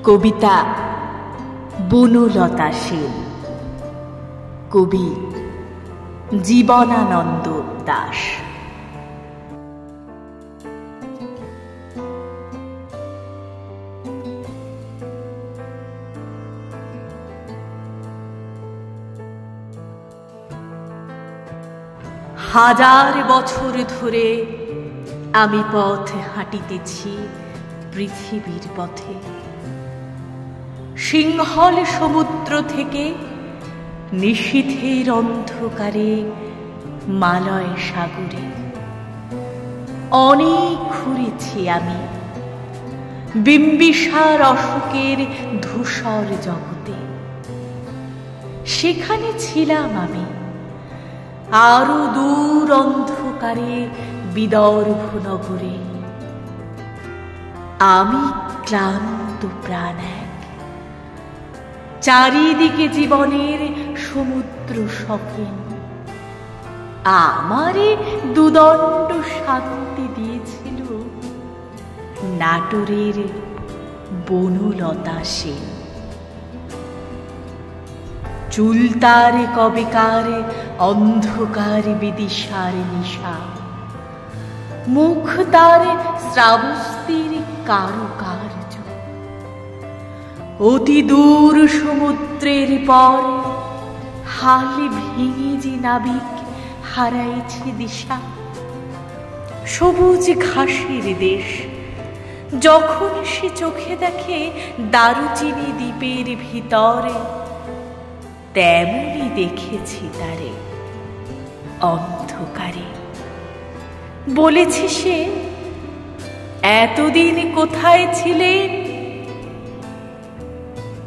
কবিতা বনলতা সেন, কবি জীবনানন্দ দাশ। হাজার বছর ধরে আমি পথ হাঁটিতেছি পৃথিবীর পথে, সিংহল সমুদ্র থেকে নিশীথের অন্ধকারে মালয় সাগরে। অনেক ঘুরেছি আমি বিম্বিসার অশোকের ধূসর জগতে, সেখানে ছিলাম আমি আরো দূর অন্ধকারে বিদর্ভ নগরে। আমি ক্লান্ত প্রাণ এক, চারিদিকে জীবনের সমুদ্র সকেন, আমারে দুদণ্ড শান্তি দিয়েছিল নাটোরের বনলতা সেন। চুল তার কবেকার অন্ধকার বিদিশার নিশা, মুখ তার শ্রাবস্তির কারুকার্য। অতি দূর সমুদ্রের পর হাল ভেঙে যে নাবিক হারাইছে দিশা। সবুজ ঘাসের দেশ যখন সে চোখে দেখে দারুচিনি দ্বীপের ভিতরে, তেমনি দেখেছি তারে অন্ধকারে। বলেছে সে, এতদিন কোথায় ছিলেন?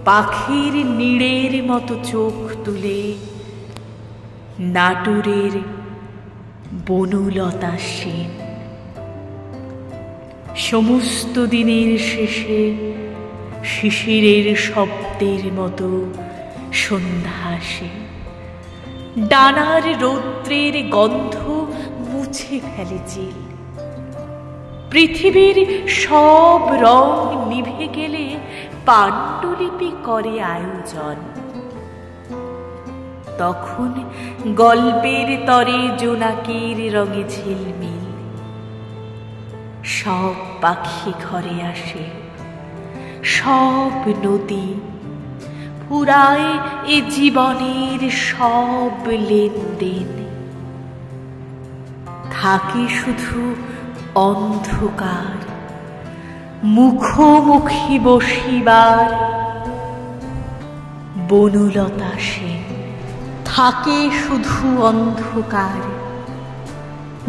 পাখির নীড়ের মতো চোখ তুলে নাটোরের বনলতা সেন। সমস্ত দিনের শেষে শিশিরের শব্দের মতো সন্ধ্যা আসে, ডানার রৌদ্রের গন্ধ মুছে ফেলে চিল। পৃথিবীর সব রং নিভে গেলে পাণ্ডুলিপি করে আয়োজন। তখন গল্পের তরে জোনাকির রঙে ঝিলমিল। সব পাখি ঘরে আসে, সব নদী পুরায় এ জীবনের সব লেনদেন। থাকে শুধু অন্ধকার, মুখোমুখি বসিবার বনলতা সেন। থাকে শুধু অন্ধকার,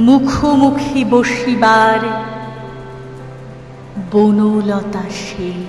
মুখোমুখি বসিবার বনলতা সেন।